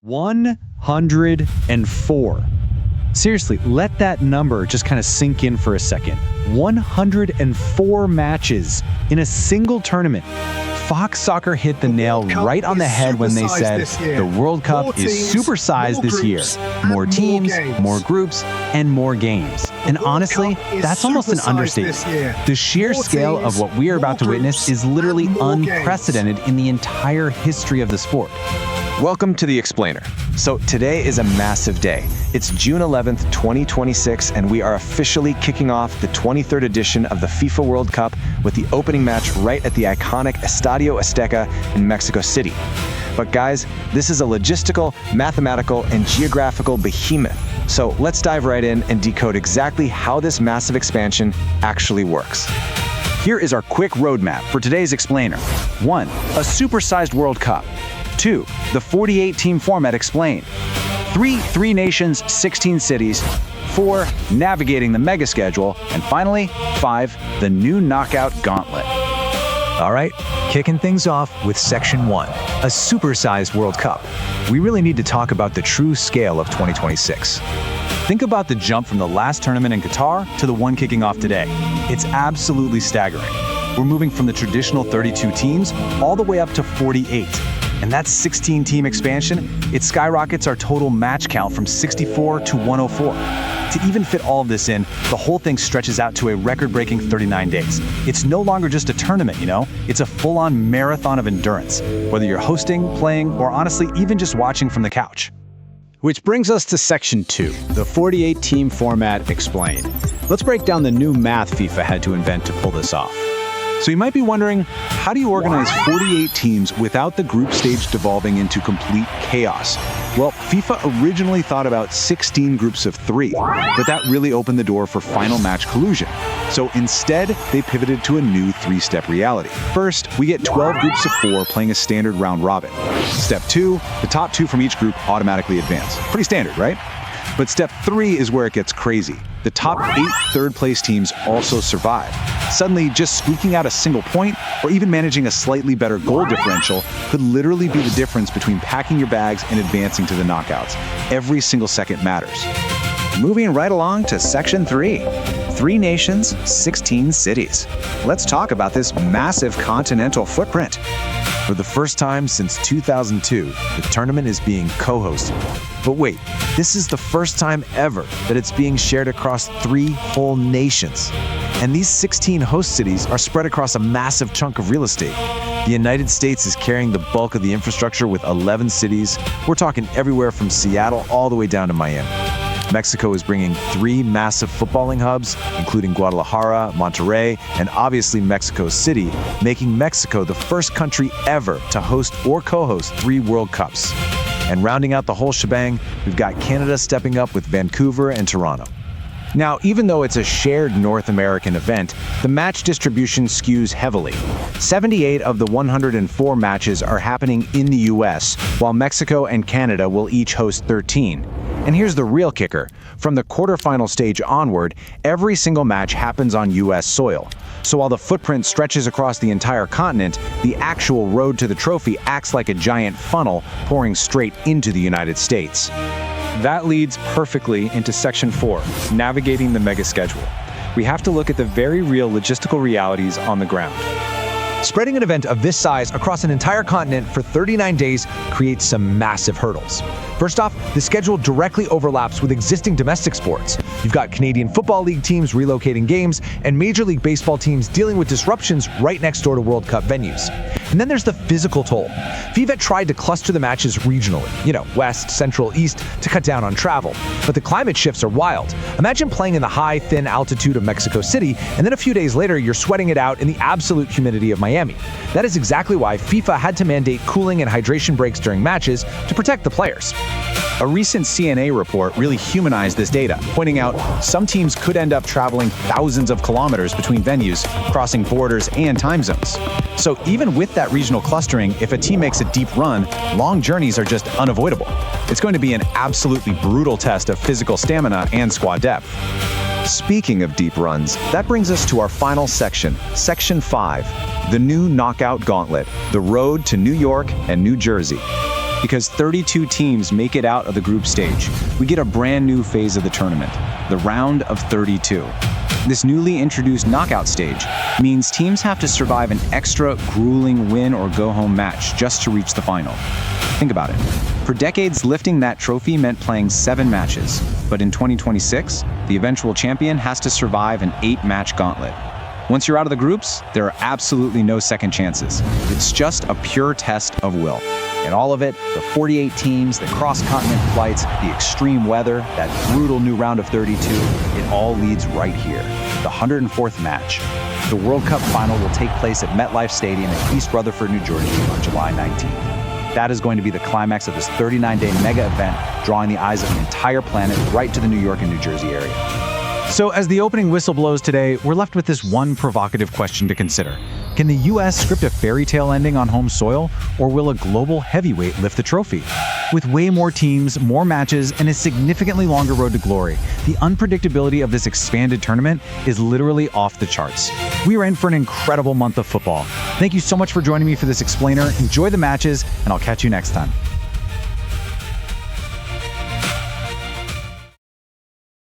104. Seriously, let that number just kind of sink in for a second. 104 matches in a single tournament. Fox Soccer hit the nail right on the head when they said the World Cup is supersized this year. More teams, more groups, and more games. And honestly, that's almost an understatement. The sheer scale of what we are about to witness is literally unprecedented in the entire history of the sport. Welcome to The Explainer. So today is a massive day. It's June 11th, 2026, and we are officially kicking off the 23rd edition of the FIFA World Cup with the opening match right at the iconic Estadio Azteca in Mexico City. But guys, this is a logistical, mathematical, and geographical behemoth. So let's dive right in and decode exactly how this massive expansion actually works. Here is our quick roadmap for today's Explainer. 1. A supersized World Cup. 2. The 48-team format explained. 3. 3 nations, 16 cities. 4. Navigating the mega schedule. And finally, 5. The new knockout gauntlet. All right, kicking things off with Section 1, a supersized World Cup. We really need to talk about the true scale of 2026. Think about the jump from the last tournament in Qatar to the one kicking off today. It's absolutely staggering. We're moving from the traditional 32 teams all the way up to 48. And that 16-team expansion, it skyrockets our total match count from 64 to 104. To even fit all of this in, the whole thing stretches out to a record-breaking 39 days. It's no longer just a tournament, It's a full-on marathon of endurance, whether you're hosting, playing, or honestly, even just watching from the couch. Which brings us to Section 2, the 48-team format explained. Let's break down the new math FIFA had to invent to pull this off. So you might be wondering, how do you organize 48 teams without the group stage devolving into complete chaos? Well, FIFA originally thought about 16 groups of 3, but that really opened the door for final match collusion. So instead, they pivoted to a new 3-step reality. First, we get 12 groups of 4 playing a standard round robin. Step 2, the top 2 from each group automatically advance. Pretty standard, right? But step 3 is where it gets crazy. The top 8 third-place teams also survive. Suddenly, just squeaking out a single point or even managing a slightly better goal differential could literally be the difference between packing your bags and advancing to the knockouts. Every single second matters. Moving right along to Section 3. 3 nations, 16 cities. Let's talk about this massive continental footprint. For the first time since 2002, the tournament is being co-hosted. But wait, this is the first time ever that it's being shared across 3 whole nations. And these 16 host cities are spread across a massive chunk of real estate. The United States is carrying the bulk of the infrastructure with 11 cities. We're talking everywhere from Seattle all the way down to Miami. Mexico is bringing 3 massive footballing hubs, including Guadalajara, Monterrey, and obviously Mexico City, making Mexico the first country ever to host or co-host 3 World Cups. And rounding out the whole shebang, we've got Canada stepping up with Vancouver and Toronto. Now, even though it's a shared North American event, the match distribution skews heavily. 78 of the 104 matches are happening in the US, while Mexico and Canada will each host 13. And here's the real kicker. From the quarterfinal stage onward, every single match happens on US soil. So while the footprint stretches across the entire continent, the actual road to the trophy acts like a giant funnel pouring straight into the United States. That leads perfectly into Section 4, navigating the mega schedule. We have to look at the very real logistical realities on the ground. Spreading an event of this size across an entire continent for 39 days creates some massive hurdles. First off, the schedule directly overlaps with existing domestic sports. You've got Canadian Football League teams relocating games, and Major League Baseball teams dealing with disruptions right next door to World Cup venues. And then there's the physical toll. FIFA tried to cluster the matches regionally, west, central, east, to cut down on travel. But the climate shifts are wild. Imagine playing in the high, thin altitude of Mexico City, and then a few days later, you're sweating it out in the absolute humidity of Miami. That is exactly why FIFA had to mandate cooling and hydration breaks during matches to protect the players. A recent CNA report really humanized this data, pointing out some teams could end up traveling thousands of kilometers between venues, crossing borders and time zones. So even with that regional clustering, if a team makes a deep run, long journeys are just unavoidable. It's going to be an absolutely brutal test of physical stamina and squad depth. Speaking of deep runs, that brings us to our final section, Section 5, the new knockout gauntlet, the road to New York and New Jersey. Because 32 teams make it out of the group stage, we get a brand new phase of the tournament, the round of 32. This newly introduced knockout stage means teams have to survive an extra grueling win-or-go-home match just to reach the final. Think about it. For decades, lifting that trophy meant playing 7 matches. But in 2026, the eventual champion has to survive an 8-match gauntlet. Once you're out of the groups, there are absolutely no second chances. It's just a pure test of will. And all of it, the 48 teams, the cross-continent flights, the extreme weather, that brutal new round of 32, it all leads right here. The 104th match. The World Cup final will take place at MetLife Stadium in East Rutherford, New Jersey on July 19th. That is going to be the climax of this 39-day mega event, drawing the eyes of the entire planet right to the New York and New Jersey area. So as the opening whistle blows today, we're left with this one provocative question to consider. Can the U.S. script a fairy tale ending on home soil, or will a global heavyweight lift the trophy? With way more teams, more matches, and a significantly longer road to glory, the unpredictability of this expanded tournament is literally off the charts. We are in for an incredible month of football. Thank you so much for joining me for this explainer. Enjoy the matches, and I'll catch you next time.